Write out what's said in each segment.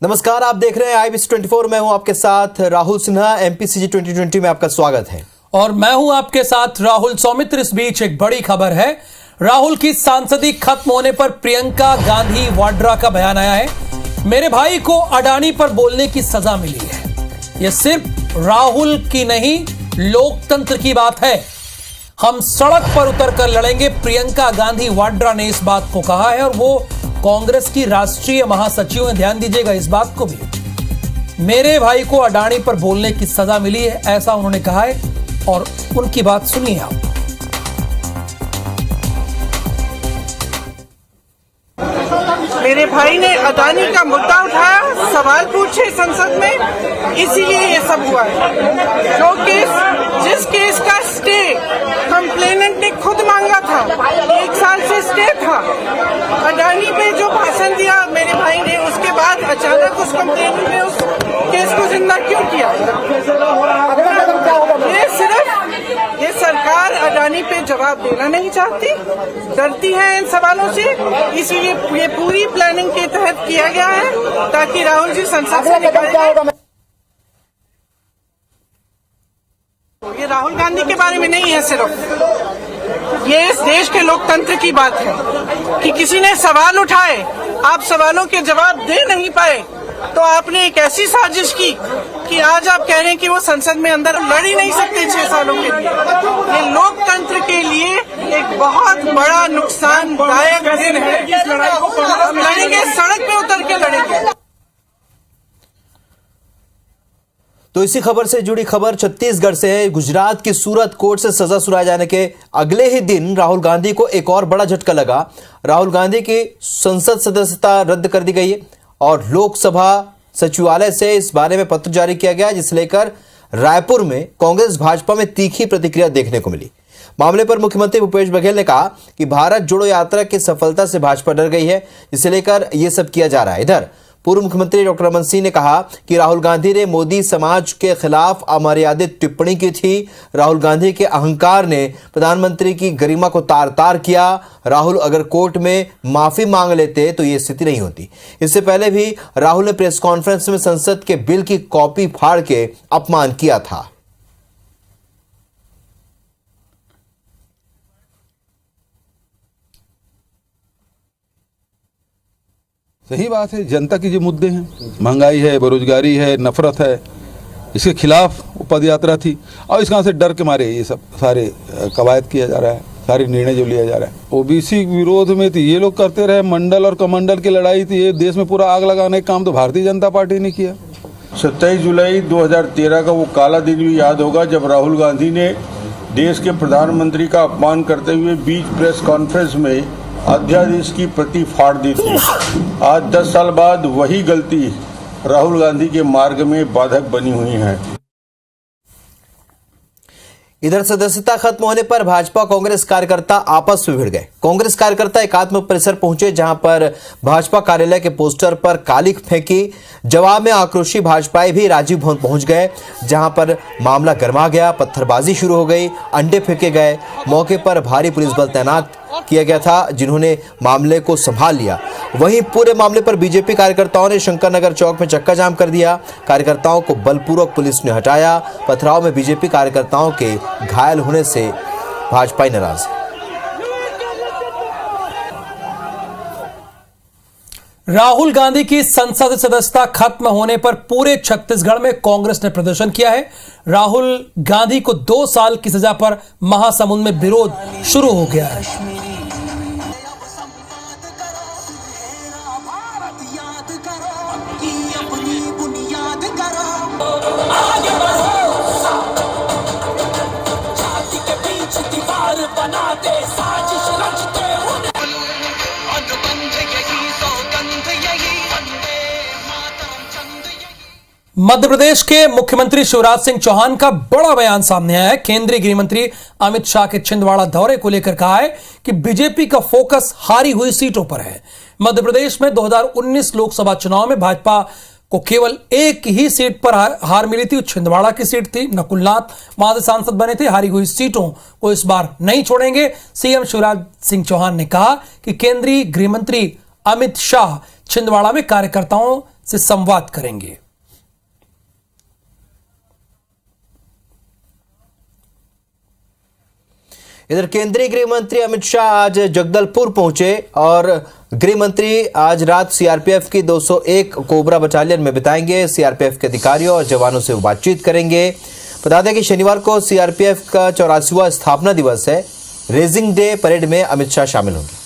नमस्कार, आप देख रहे हैं IBC 24। मैं हूं आपके साथ राहुल सिन्हा। MPCG 2020 में आपका स्वागत है और मैं हूं आपके साथ राहुल सौमित्र। इस बीच एक बड़ी खबर है। राहुल की सांसदी खत्म होने पर प्रियंका गांधी वाड्रा का बयान आया है। मेरे भाई को अडानी पर बोलने की सजा मिली है। यह सिर्फ राहुल की नहीं, लोकतंत्र की बात है। हम सड़क पर उतरकर लड़ेंगे, प्रियंका गांधी वाड्रा ने इस बात को कहा है। और वो कांग्रेस की राष्ट्रीय महासचिव हैं, ध्यान दीजिएगा इस बात को भी। मेरे भाई को अडानी पर बोलने की सजा मिली है, ऐसा उन्होंने कहा है। और उनकी बात सुनिए आप। मेरे भाई ने अडानी का मुद्दा उठाया, सवाल पूछे संसद में, इसीलिए ये सब हुआ है। जो केस, जिस केस का स्टे कंप्लेनेंट ने खुद मांगा था, 1 साल से स्टे था, अडानी पे जो भाषण दिया मेरे भाई ने, उसके बाद अचानक उस कंप्लेनेंट ने उस केस को जिंदा क्यों किया? ये सरकार अडानी पे जवाब देना नहीं चाहती, डरती है इन सवालों से, इसलिए ये पूरी प्लानिंग के तहत किया गया है ताकि राहुल जी संसद से निकल जाए। ये राहुल गांधी के बारे में नहीं है सिर्फ, ये इस देश के लोकतंत्र की बात है कि किसी ने सवाल उठाए, आप सवालों के जवाब दे नहीं पाए, तो आपने एक ऐसी साजिश की कि आज आप कह रहे हैं कि वो संसद में अंदर लड़ ही नहीं सकते 6 सालों के लिए। ये लोकतंत्र के लिए एक बहुत बड़ा नुकसानदायक दिन है। हम लड़ेंगे, सड़क पे उतर के लड़ेंगे। तो इसी खबर से जुड़ी खबर छत्तीसगढ़ से है। गुजरात की सूरत कोर्ट से सजा सुनाए जाने के अगले ही दिन राहुल गांधी को एक और बड़ा झटका लगा। राहुल गांधी की संसद सदस्यता रद्द कर दी गई है और लोकसभा सचिवालय से इस बारे में पत्र जारी किया गया, जिसे लेकर रायपुर में कांग्रेस भाजपा में तीखी प्रतिक्रिया देखने को मिली। मामले पर मुख्यमंत्री भूपेश बघेल ने कहा कि भारत जोड़ो यात्रा की सफलता से भाजपा डर गई है, जिसे लेकर यह सब किया जा रहा है। इधर पूर्व मुख्यमंत्री डॉक्टर रमन सिंह ने कहा कि राहुल गांधी ने मोदी समाज के खिलाफ अमर्यादित टिप्पणी की थी। राहुल गांधी के अहंकार ने प्रधानमंत्री की गरिमा को तार तार किया। राहुल अगर कोर्ट में माफी मांग लेते तो ये स्थिति नहीं होती। इससे पहले भी राहुल ने प्रेस कॉन्फ्रेंस में संसद के बिल की कॉपी फाड़ के अपमान किया था। सही बात है, जनता की जो मुद्दे हैं, महंगाई है, बेरोजगारी है, नफरत है, इसके खिलाफ पद यात्रा थी। और इस से डर के मारे ये सब सारे कवायद किया जा रहा है, सारे निर्णय जो लिया जा रहा है। ओबीसी विरोध में तो ये लोग करते रहे, मंडल और कमंडल की लड़ाई थी, ये देश में पूरा आग लगाने का काम तो भारतीय जनता पार्टी ने किया। 27 जुलाई 2013 का वो काला दिन भी याद होगा जब राहुल गांधी ने देश के प्रधानमंत्री का अपमान करते हुए बीच प्रेस कॉन्फ्रेंस में अध्यादेश की प्रति फाड़ दी थी। आज 10 साल बाद वही गलती राहुल गांधी के मार्ग में बाधक बनी हुई है। इधर सदस्यता खत्म होने पर भाजपा कांग्रेस कार्यकर्ता आपस में भिड़ गए। कांग्रेस कार्यकर्ता एकात्म परिसर पहुंचे, जहां पर भाजपा कार्यालय के पोस्टर पर कालिख फेंकी। जवाब में आक्रोशी भाजपाई भी राजीव भवन पहुंच गए, जहां पर मामला गर्मा गया। पत्थरबाजी शुरू हो गई, अंडे फेंके गए। मौके पर भारी पुलिस बल तैनात किया गया था, जिन्होंने मामले को संभाल लिया। वहीं पूरे मामले पर बीजेपी कार्यकर्ताओं ने शंकरनगर चौक में चक्का जाम कर दिया। कार्यकर्ताओं को बलपूर्वक पुलिस ने हटाया। पथराव में बीजेपी कार्यकर्ताओं के घायल होने से भाजपा नाराज है। राहुल गांधी की संसद सदस्यता खत्म होने पर पूरे छत्तीसगढ़ में कांग्रेस ने प्रदर्शन किया है। राहुल गांधी को 2 साल की सजा पर महासमुंद में विरोध शुरू हो गया है। मध्य प्रदेश के मुख्यमंत्री शिवराज सिंह चौहान का बड़ा बयान सामने आया है। केंद्रीय गृह मंत्री अमित शाह के छिंदवाड़ा दौरे को लेकर कहा है कि बीजेपी का फोकस हारी हुई सीटों पर है। मध्य प्रदेश में 2019 लोकसभा चुनाव में भाजपा को केवल एक ही सीट पर हार मिली थी, छिंदवाड़ा की सीट थी। नकुलनाथ वहां से सांसद बने थे। हारी हुई सीटों को इस बार नहीं छोड़ेंगे। सीएम शिवराज सिंह चौहान ने कहा कि केंद्रीय गृह मंत्री अमित शाह छिंदवाड़ा में कार्यकर्ताओं से संवाद करेंगे। इधर केंद्रीय गृह मंत्री अमित शाह आज जगदलपुर पहुंचे और गृह मंत्री आज रात सीआरपीएफ की 201 कोबरा बटालियन में बिताएंगे। सीआरपीएफ के अधिकारियों और जवानों से बातचीत करेंगे। बता दें कि शनिवार को सीआरपीएफ का 84वां स्थापना दिवस है। रेजिंग डे परेड में अमित शाह शामिल होंगे।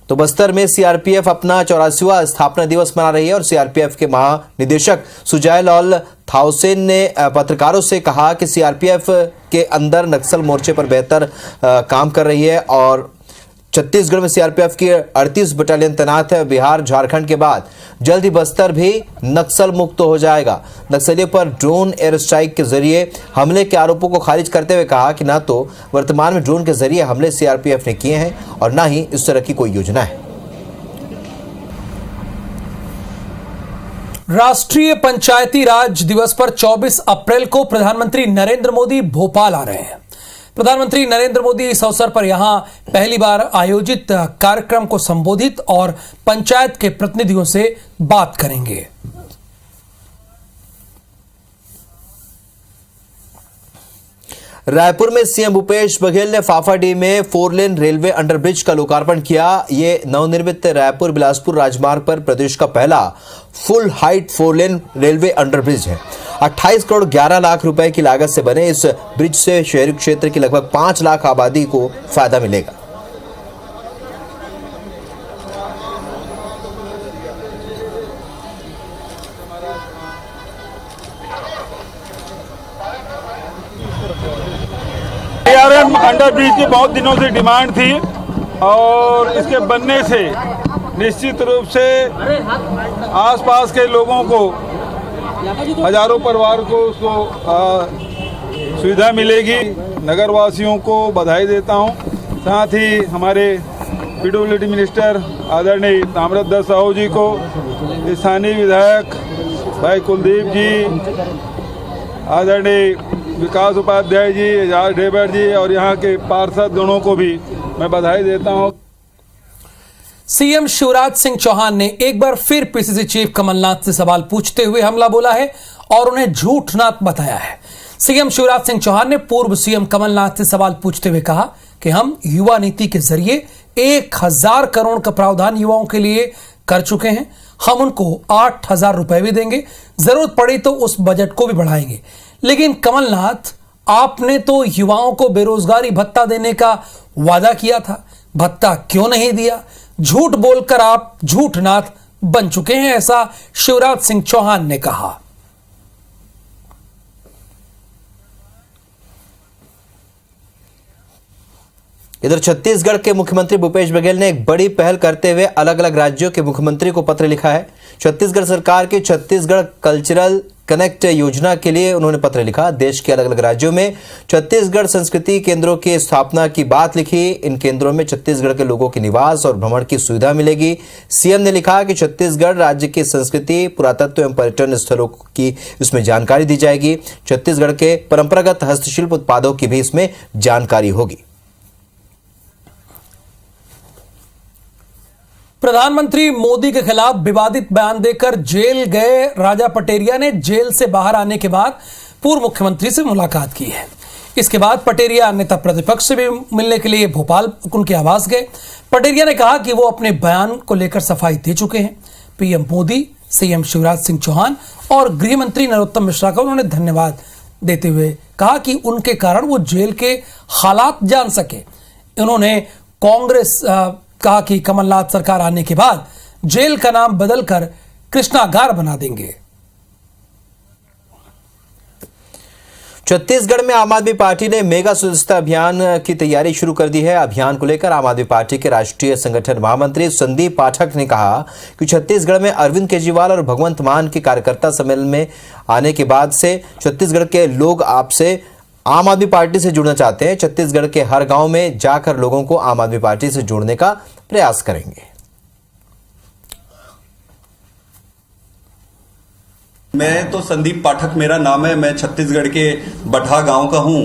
तो बस्तर में सीआरपीएफ अपना 84वां स्थापना दिवस मना रही है और सीआरपीएफ के महानिदेशक सुजय लाल थाउसेन ने पत्रकारों से कहा कि सीआरपीएफ के अंदर नक्सल मोर्चे पर बेहतर काम कर रही है और छत्तीसगढ़ में सीआरपीएफ की 38 बटालियन तैनात है। बिहार झारखंड के बाद जल्द ही बस्तर भी नक्सल मुक्त हो जाएगा। नक्सलियों पर ड्रोन एयर स्ट्राइक के जरिए हमले के आरोपों को खारिज करते हुए कहा कि न तो वर्तमान में ड्रोन के जरिए हमले सीआरपीएफ ने किए हैं और न ही इस तरह की कोई योजना है। राष्ट्रीय पंचायती राज दिवस पर 24 अप्रैल को प्रधानमंत्री नरेंद्र मोदी भोपाल आ रहे हैं। प्रधानमंत्री नरेंद्र मोदी इस अवसर पर यहां पहली बार आयोजित कार्यक्रम को संबोधित और पंचायत के प्रतिनिधियों से बात करेंगे। रायपुर में सीएम भूपेश बघेल ने फाफाडीह में 4 लेन रेलवे अंडरब्रिज का लोकार्पण किया। ये नवनिर्मित रायपुर बिलासपुर राजमार्ग पर प्रदेश का पहला फुल हाइट 4 लेन रेलवे अंडरब्रिज है। 28 करोड़ 11 लाख रुपए की लागत से बने इस ब्रिज से शहरी क्षेत्र की लगभग 5 लाख आबादी को फायदा मिलेगा। ARM अंडरब्रिज की बहुत दिनों से डिमांड थी और इसके बनने से निश्चित रूप से आसपास के लोगों को, हजारों परिवार को उसको सुविधा मिलेगी। नगरवासियों को बधाई देता हूं। साथ ही हमारे पीडब्ल्यूडी मिनिस्टर आदरणीय ताम्रध्वज साहू जी को, स्थानीय विधायक भाई कुलदीप जी, आदरणीय विकास उपाध्याय जी, एजाज ढेबर जी और यहाँ के पार्षद दोनों को भी मैं बधाई देता हूं। सीएम शिवराज सिंह चौहान ने एक बार फिर पीसीसी चीफ कमलनाथ से सवाल पूछते हुए हमला बोला है और उन्हें झूठनाथ बताया है। सीएम शिवराज सिंह चौहान ने पूर्व सीएम कमलनाथ से सवाल पूछते हुए कहा कि हम युवा नीति के जरिए 1000 करोड़ का प्रावधान युवाओं के लिए कर चुके हैं। हम उनको 8000 रुपए भी देंगे, जरूरत पड़ी तो उस बजट को भी बढ़ाएंगे। लेकिन कमलनाथ, आपने तो युवाओं को बेरोजगारी भत्ता देने का वादा किया था, भत्ता क्यों नहीं दिया? झूठ बोलकर आप झूठनाथ बन चुके हैं, ऐसा शिवराज सिंह चौहान ने कहा। इधर छत्तीसगढ़ के मुख्यमंत्री भूपेश बघेल ने एक बड़ी पहल करते हुए अलग अलग राज्यों के मुख्यमंत्री को पत्र लिखा है। छत्तीसगढ़ सरकार की छत्तीसगढ़ कल्चरल कनेक्ट योजना के लिए उन्होंने पत्र लिखा। देश के अलग अलग राज्यों में छत्तीसगढ़ संस्कृति केंद्रों की स्थापना की बात लिखी। इन केंद्रों में छत्तीसगढ़ के लोगों के निवास और भ्रमण की सुविधा मिलेगी। सीएम ने लिखा कि छत्तीसगढ़ राज्य की संस्कृति, पुरातत्व एवं पर्यटन स्थलों की इसमें जानकारी दी जाएगी। छत्तीसगढ़ के परंपरागत हस्तशिल्प उत्पादों की भी इसमें जानकारी होगी। प्रधानमंत्री मोदी के खिलाफ विवादित बयान देकर जेल गए राजा पटेरिया ने जेल से बाहर आने के बाद पूर्व मुख्यमंत्री से मुलाकात की है। इसके बाद पटेरिया नेता प्रतिपक्ष से भी मिलने के लिए भोपाल उनके आवास गए। पटेरिया ने कहा कि वो अपने बयान को लेकर सफाई दे चुके हैं। पीएम मोदी, सीएम शिवराज सिंह चौहान और गृह मंत्री नरोत्तम मिश्रा का उन्होंने धन्यवाद देते हुए कहा कि उनके कारण वो जेल के हालात जान सके। उन्होंने कांग्रेस कहा कि कमलनाथ सरकार आने के बाद जेल का नाम बदलकर कृष्णागार बना देंगे। छत्तीसगढ़ में आम आदमी पार्टी ने मेगा सदस्यता अभियान की तैयारी शुरू कर दी है। अभियान को लेकर आम आदमी पार्टी के राष्ट्रीय संगठन महामंत्री संदीप पाठक ने कहा कि छत्तीसगढ़ में अरविंद केजरीवाल और भगवंत मान के कार्यकर्ता सम्मेलन में आने के बाद से छत्तीसगढ़ के लोग आपसे आम आदमी पार्टी से जुड़ना चाहते हैं। छत्तीसगढ़ के हर गांव में जाकर लोगों को आम आदमी पार्टी से जोड़ने का प्रयास करेंगे। मैं तो संदीप पाठक मेरा नाम है। मैं छत्तीसगढ़ के बठा गांव का हूं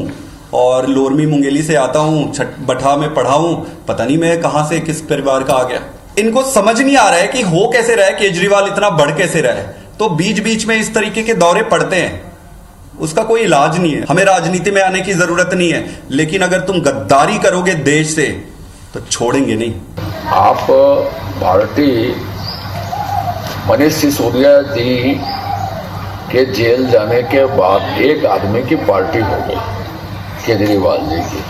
और लोरमी मुंगेली से आता हूँ, बठा में पढ़ा हूँ, पता नहीं मैं कहाँ से किस परिवार का आ गया। इनको समझ नहीं आ रहा है कि हो कैसे रहा है, केजरीवाल इतना बढ़ कैसे रहा है। तो बीच बीच में इस तरीके के दौरे पड़ते हैं, उसका कोई इलाज नहीं है। हमें राजनीति में आने की जरूरत नहीं है, लेकिन अगर तुम गद्दारी करोगे देश से तो छोड़ेंगे नहीं। आप पार्टी मनीष सिसोदिया जी के जेल जाने के बाद एक आदमी की पार्टी हो गई, केजरीवाल जी की।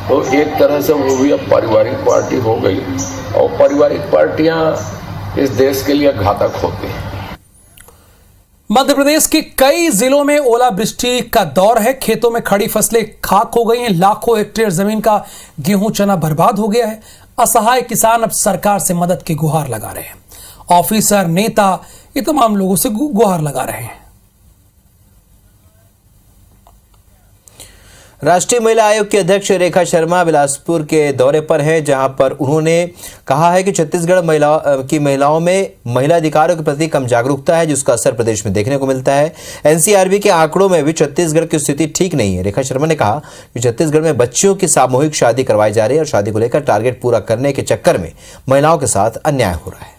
तो एक तरह से वो भी अब पारिवारिक पार्टी हो गई, और पारिवारिक पार्टियां इस देश के लिए घातक होती हैं। मध्य प्रदेश के कई जिलों में ओलावृष्टि का दौर है। खेतों में खड़ी फसलें खाक हो गई हैं। लाखों हेक्टेयर जमीन का गेहूं चना बर्बाद हो गया है। असहाय किसान अब सरकार से मदद की गुहार लगा रहे हैं। ऑफिसर, नेता, ये तमाम लोगों से गुहार लगा रहे हैं। राष्ट्रीय महिला आयोग की अध्यक्ष रेखा शर्मा बिलासपुर के दौरे पर हैं, जहां पर उन्होंने कहा है कि छत्तीसगढ़ महिलाओं में महिला अधिकारों के प्रति कम जागरूकता है, जिसका असर प्रदेश में देखने को मिलता है। एनसीआरबी के आंकड़ों में भी छत्तीसगढ़ की स्थिति ठीक नहीं है। रेखा शर्मा ने कहा कि छत्तीसगढ़ में बच्चियों की सामूहिक शादी करवाई जा रही है और शादी को लेकर टारगेट पूरा करने के चक्कर में महिलाओं के साथ अन्याय हो रहा है।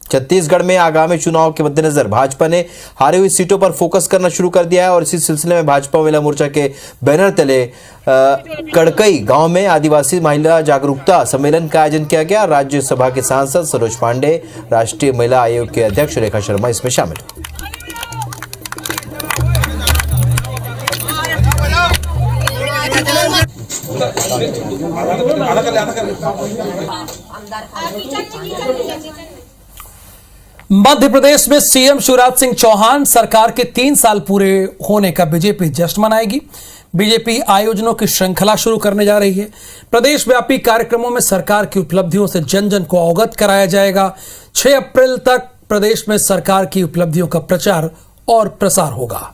छत्तीसगढ़ में आगामी चुनाव के मद्देनजर भाजपा ने हारी हुई सीटों पर फोकस करना शुरू कर दिया है और इसी सिलसिले में भाजपा महिला मोर्चा के बैनर तले कड़कई गांव में आदिवासी महिला जागरूकता सम्मेलन का आयोजन किया गया। राज्यसभा के सांसद सरोज पांडे, राष्ट्रीय महिला आयोग के अध्यक्ष रेखा शर्मा इसमें शामिल हुए। मध्य प्रदेश में सीएम शिवराज सिंह चौहान सरकार के 3 साल पूरे होने का बीजेपी जश्न मनाएगी। बीजेपी आयोजनों की श्रृंखला शुरू करने जा रही है। प्रदेश व्यापी कार्यक्रमों में सरकार की उपलब्धियों से जन जन को अवगत कराया जाएगा। 6 अप्रैल तक प्रदेश में सरकार की उपलब्धियों का प्रचार और प्रसार होगा।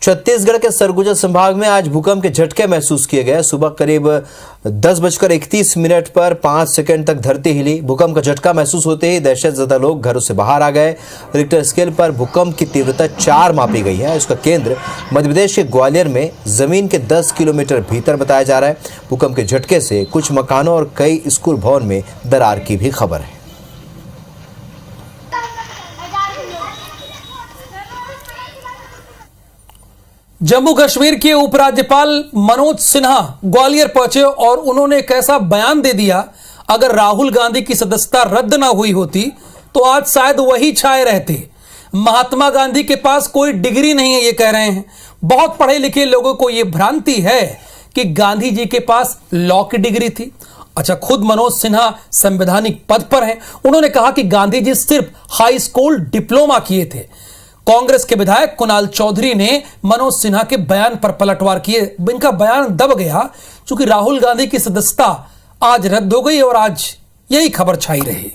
छत्तीसगढ़ के सरगुजा संभाग में आज भूकंप के झटके महसूस किए गए। सुबह करीब 10:31 पर 5 सेकंड तक धरती हिली। भूकंप का झटका महसूस होते ही दहशतज़दा लोग घरों से बाहर आ गए। रिक्टर स्केल पर भूकंप की तीव्रता 4 मापी गई है। इसका केंद्र मध्य प्रदेश के ग्वालियर में जमीन के 10 किलोमीटर भीतर बताया जा रहा है। भूकंप के झटके से कुछ मकानों और कई स्कूल भवन में दरार की भी खबर है। जम्मू कश्मीर के उपराज्यपाल मनोज सिन्हा ग्वालियर पहुंचे और उन्होंने एक ऐसा बयान दे दिया, अगर राहुल गांधी की सदस्यता रद्द ना हुई होती तो आज शायद वही छाए रहते। महात्मा गांधी के पास कोई डिग्री नहीं है, ये कह रहे हैं। बहुत पढ़े लिखे लोगों को यह भ्रांति है कि गांधी जी के पास लॉ की डिग्री थी। अच्छा, खुद मनोज सिन्हा संवैधानिक पद पर हैं। उन्होंने कहा कि गांधी जी सिर्फ हाई स्कूल डिप्लोमा किए थे। कांग्रेस के विधायक कुणाल चौधरी ने मनोज सिन्हा के बयान पर पलटवार किए। इनका बयान दब गया क्योंकि राहुल गांधी की सदस्यता आज रद्द हो गई और आज यही खबर छाई रही।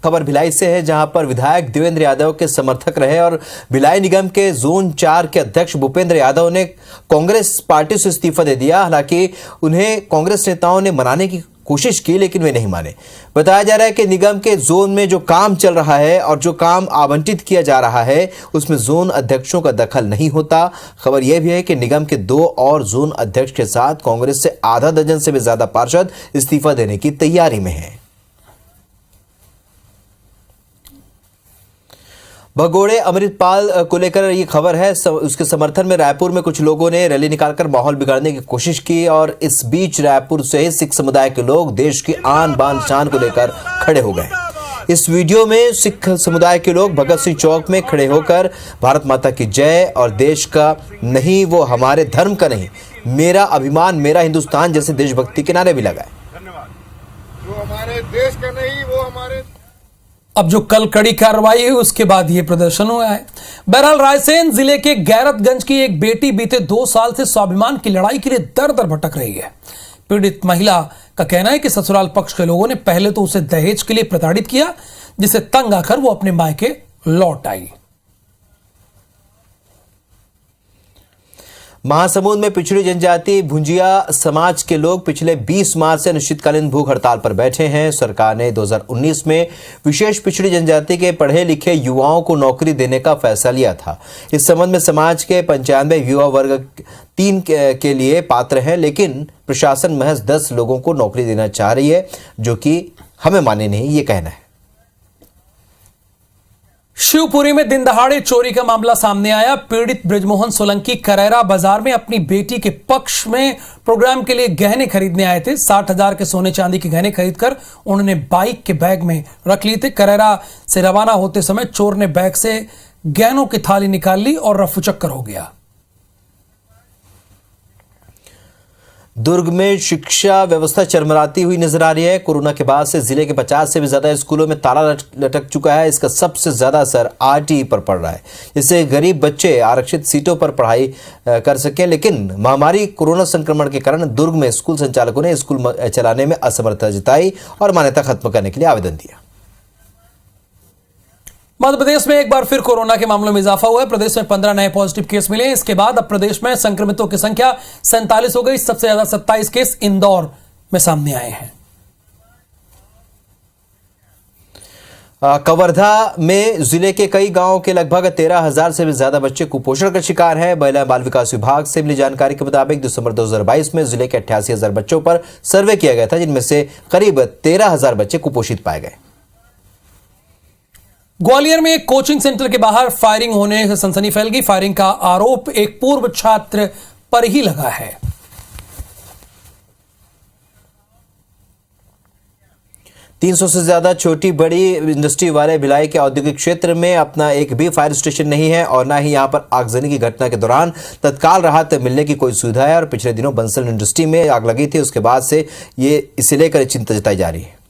खबर भिलाई से है, जहां पर विधायक देवेंद्र यादव के समर्थक रहे और भिलाई निगम के जोन 4 के अध्यक्ष भूपेंद्र यादव ने कांग्रेस पार्टी से इस्तीफा दे दिया। हालांकि उन्हें कांग्रेस नेताओं ने मनाने की कोशिश की, लेकिन वे नहीं माने। बताया जा रहा है कि निगम के जोन में जो काम चल रहा है और जो काम आवंटित किया जा रहा है उसमें जोन अध्यक्षों का दखल नहीं होता। खबर यह भी है कि निगम के 2 और जोन अध्यक्ष के साथ कांग्रेस से आधा दर्जन से भी ज्यादा पार्षद इस्तीफा देने की तैयारी में हैं। भगोड़े अमृतपाल को लेकर ये खबर है। उसके समर्थन में रायपुर में कुछ लोगों ने रैली निकालकर माहौल बिगाड़ने की कोशिश की और इस बीच रायपुर सहित सिख समुदाय के लोग देश की आन बान शान को लेकर खड़े हो गए। इस वीडियो में सिख समुदाय के लोग भगत सिंह चौक में खड़े होकर भारत माता की जय और देश का नहीं वो हमारे धर्म का नहीं, मेरा अभिमान मेरा हिंदुस्तान जैसे देशभक्ति के नारे भी लगाए। जो हमारे देश का नहीं वो हमारे। अब जो कल कड़ी कार्रवाई हुई उसके बाद यह प्रदर्शन हुआ है। बहरहाल रायसेन जिले के गैरतगंज की एक बेटी बीते 2 साल से स्वाभिमान की लड़ाई के लिए दर दर भटक रही है। पीड़ित महिला का कहना है कि ससुराल पक्ष के लोगों ने पहले तो उसे दहेज के लिए प्रताड़ित किया, जिसे तंग आकर वो अपने मायके लौट आई। महासमुंद में पिछड़ी जनजाति भुंजिया समाज के लोग पिछले 20 मार्च से अनिश्चितकालीन भूख हड़ताल पर बैठे हैं। सरकार ने 2019 में विशेष पिछड़ी जनजाति के पढ़े लिखे युवाओं को नौकरी देने का फैसला लिया था। इस संबंध में समाज के 95 युवा वर्ग 3 के लिए पात्र हैं, लेकिन प्रशासन महज 10 लोगों को नौकरी देना चाह रही है, जो कि हमें माने नहीं, ये कहना है। शिवपुरी में दिन दहाड़े चोरी का मामला सामने आया। पीड़ित बृजमोहन सोलंकी करैरा बाजार में अपनी बेटी के पक्ष में प्रोग्राम के लिए गहने खरीदने आए थे। 60,000 के सोने चांदी के गहने खरीदकर उन्होंने बाइक के बैग में रख लिए थे। करैरा से रवाना होते समय चोर ने बैग से गहनों की थाली निकाल ली और रफूचक्कर हो गया। दुर्ग में शिक्षा व्यवस्था चरमराती हुई नजर आ रही है। कोरोना के बाद से जिले के 50 से भी ज्यादा स्कूलों में ताला लटक चुका है। इसका सबसे ज्यादा असर आरटीई पर पड़ रहा है, जिससे गरीब बच्चे आरक्षित सीटों पर पढ़ाई कर सकें। लेकिन महामारी कोरोना संक्रमण के कारण दुर्ग में स्कूल संचालकों ने स्कूल चलाने में असमर्थता जताई और मान्यता खत्म करने के लिए आवेदन दिया। मध्य प्रदेश में एक बार फिर कोरोना के मामलों में इजाफा हुआ है। प्रदेश में 15 नए पॉजिटिव केस मिले। इसके बाद अब प्रदेश में संक्रमितों की संख्या 47 हो गई। सबसे ज्यादा 27 केस इंदौर में सामने आए हैं। कवर्धा में जिले के कई गांवों के लगभग 13,000 से भी ज्यादा बच्चे कुपोषण का शिकार हैं। महिला बाल विकास विभाग से मिली जानकारी के मुताबिक दिसंबर 2022 में जिले के 88,000 बच्चों पर सर्वे किया गया था, जिनमें से करीब 13,000 बच्चे कुपोषित पाए गए। ग्वालियर में एक कोचिंग सेंटर के बाहर फायरिंग होने से सनसनी फैल गई। फायरिंग का आरोप एक पूर्व छात्र पर ही लगा है। तीन 300 से ज्यादा छोटी बड़ी इंडस्ट्री वाले भिलाई के औद्योगिक क्षेत्र में अपना एक भी फायर स्टेशन नहीं है और न ही यहां पर आगजनी की घटना के दौरान तत्काल राहत मिलने की कोई सुविधा है। और पिछले दिनों बंसल इंडस्ट्री में आग लगी थी, उसके बाद से ये इसे लेकर चिंता जताई जा रही है।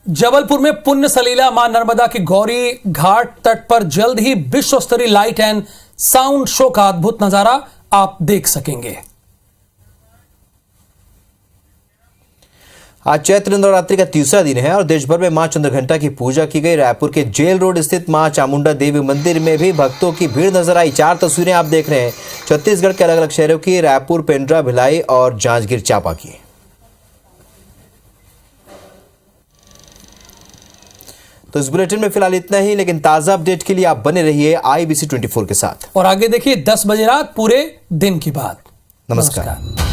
जबलपुर में पुण्य सलीला मां नर्मदा की गौरी घाट तट पर जल्द ही विश्व स्तरीय लाइट एंड साउंड शो का अद्भुत नजारा आप देख सकेंगे। आज चैत्र नवरात्रि का तीसरा दिन है और देश भर में मां चंद्रघंटा की पूजा की गई। रायपुर के जेल रोड स्थित मां चामुंडा देवी मंदिर में भी भक्तों की भीड़ नजर आई। 4 तस्वीरें आप देख रहे हैं छत्तीसगढ़ के अलग अलग शहरों की, रायपुर, पेंड्रा, भिलाई और जांजगीर चांपा की। तो इस बुलेटिन में फिलहाल इतना ही, लेकिन ताजा अपडेट के लिए आप बने रहिए IBC 24 के साथ। और आगे देखिए 10 बजे रात पूरे दिन की बात। नमस्कार।